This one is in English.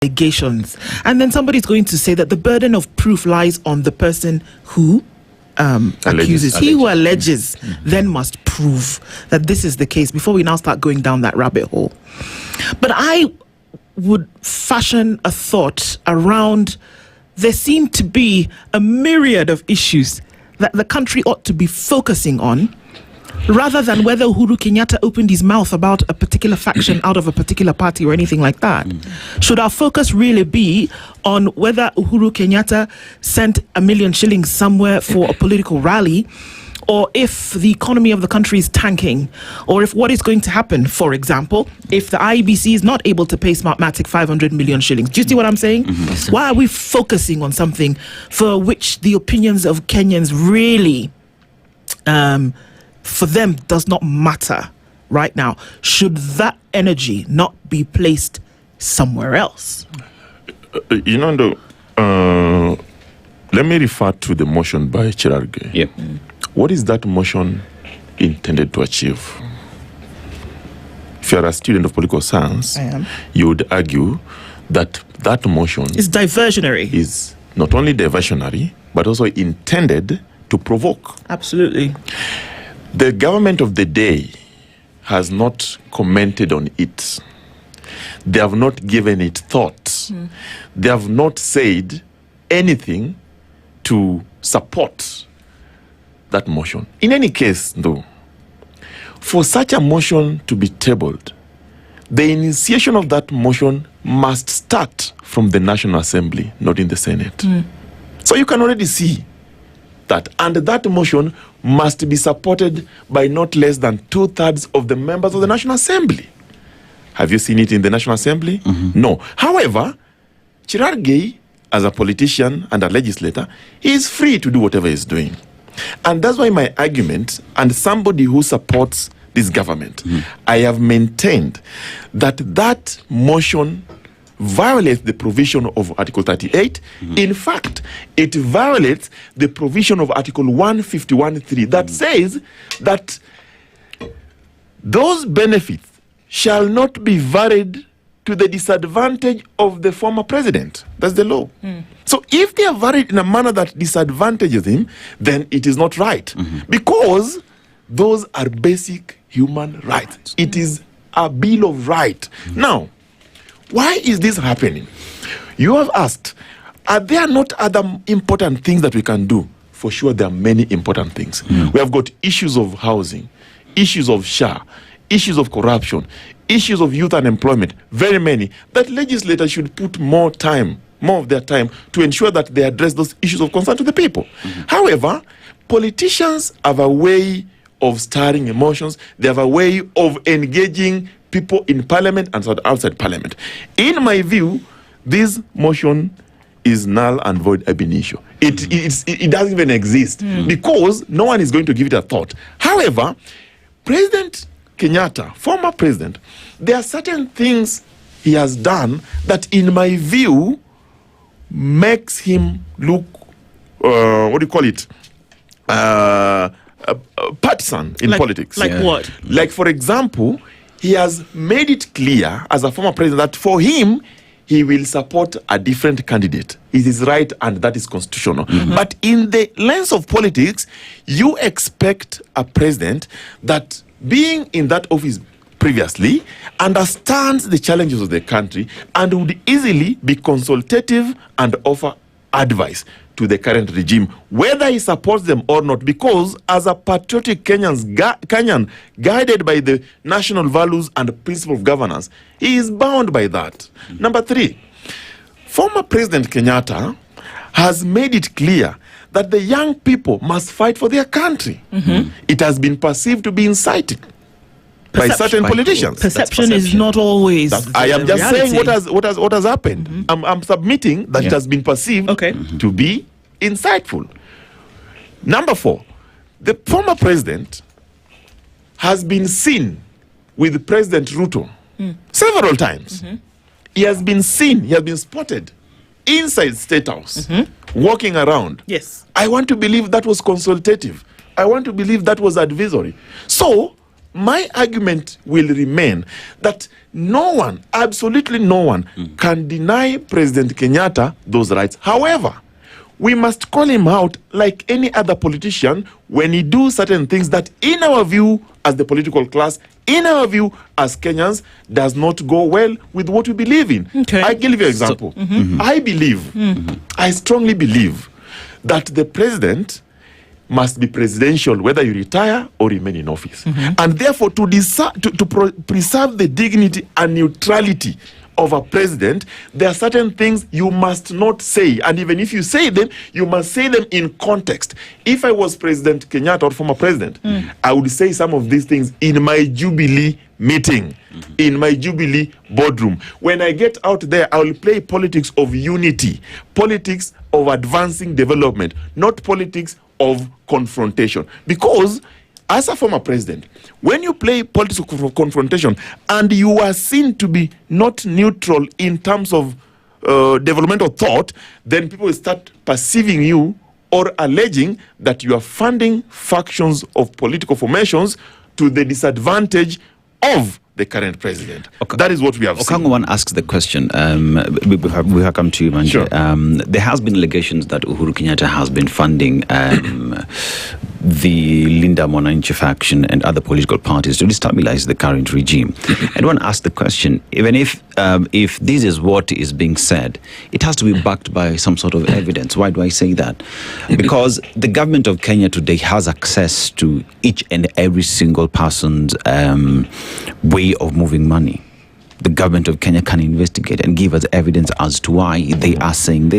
allegations, and then somebody's going to say that the burden of proof lies on the person who accuses. He who alleges then must prove that this is the case before we now start going down that rabbit hole. But I would fashion a thought around, there seem to be a myriad of issues that the country ought to be focusing on, rather than whether Uhuru Kenyatta opened his mouth about a particular faction out of a particular party or anything like that. Should our focus really be on whether Uhuru Kenyatta sent 1 million shillings somewhere for a political rally, or if the economy of the country is tanking, or if what is going to happen, for example, if the IEBC is not able to pay Smartmatic 500 million shillings. Do you see what I'm saying? Why are we focusing on something for which the opinions of Kenyans really, for them, does not matter right now? Should that energy not be placed somewhere else? Let me refer to the motion by Cherargei. Yep. What is that motion intended to achieve? If you are a student of political science, you would argue that that motion is diversionary. Is not only diversionary, but also intended to provoke. Absolutely. The government of the day has not commented on it. They have not given it thought. They have not said anything to support that motion. In any case, though, for such a motion to be tabled, the initiation of that motion must start from the National Assembly, not in the Senate. So you can already see that, and that motion must be supported by not less than 2/3 of the members of the National Assembly. Have you seen it in the National Assembly? No. However, Cherargei, as a politician and a legislator, he is free to do whatever he's doing. And that's why my argument, and somebody who supports this government, I have maintained that that motion violates the provision of Article 38. In fact, it violates the provision of Article 151.3 that says that those benefits shall not be varied to the disadvantage of the former president. That's the law. So if they are varied in a manner that disadvantages him, then it is not right. Because those are basic human rights. It is a Bill of Rights. Now, why is this happening? You have asked, are there not other important things that we can do? For sure, there are many important things. We have got issues of housing, issues of SHA, issues of corruption, issues of youth unemployment, very many, that legislators should put more of their time to ensure that they address those issues of concern to the people. However, politicians have a way of stirring emotions. They have a way of engaging people in parliament and outside parliament. In my view, this motion is null and void ab initio. It doesn't even exist because no one is going to give it a thought. However, President Kenyatta, former president, there are certain things he has done that, in my view, makes him look, partisan in politics. Like what? Like, for example, he has made it clear as a former president that for him, he will support a different candidate. It is right, and that is constitutional. But in the lens of politics, you expect a president that, being in that office previously, understands the challenges of the country and would easily be consultative and offer advice to the current regime, whether he supports them or not, because as a patriotic Kenyan guided by the national values and principle of governance, he is bound by that. Number 3, former President Kenyatta has made it clear that the young people must fight for their country. It has been perceived to be incited by certain politicians. Perception is not always. I am just saying what has happened. I'm submitting that it has been perceived to be insightful. Number 4, the former president has been seen with President Ruto several times. He has been seen, he has been spotted inside State House, walking around. Yes. I want to believe that was consultative. I want to believe that was advisory. So, my argument will remain that no one, absolutely no one, can deny President Kenyatta those rights. However, we must call him out like any other politician when he do certain things that, in our view, as the political class, in our view, as Kenyans, does not go well with what we believe in. Okay. I give you an example. I strongly believe that the president must be presidential whether you retire or remain in office. And therefore, to preserve the dignity and neutrality of a president, there are certain things you must not say. And even if you say them, you must say them in context. If I was President Kenyatta or former president, I would say some of these things in my Jubilee meeting, in my Jubilee boardroom. When I get out there, I will play politics of unity, politics of advancing development, not politics of confrontation. Because as a former president, when you play politics of confrontation and you are seen to be not neutral in terms of developmental thought, then people will start perceiving you or alleging that you are funding factions of political formations to the disadvantage of the current president. Okay. That is what we have seen. Okang'o asks the question. We have come to you, Manje. Sure. There has been allegations that Uhuru Kenyatta has been funding the Linda Mwananchi faction and other political parties to destabilize the current regime. And one asks the question, even if this is what is being said, it has to be backed by some sort of evidence. Why do I say that? Because the government of Kenya today has access to each and every single person's way of moving money. The government of Kenya can investigate and give us evidence as to why they are saying this.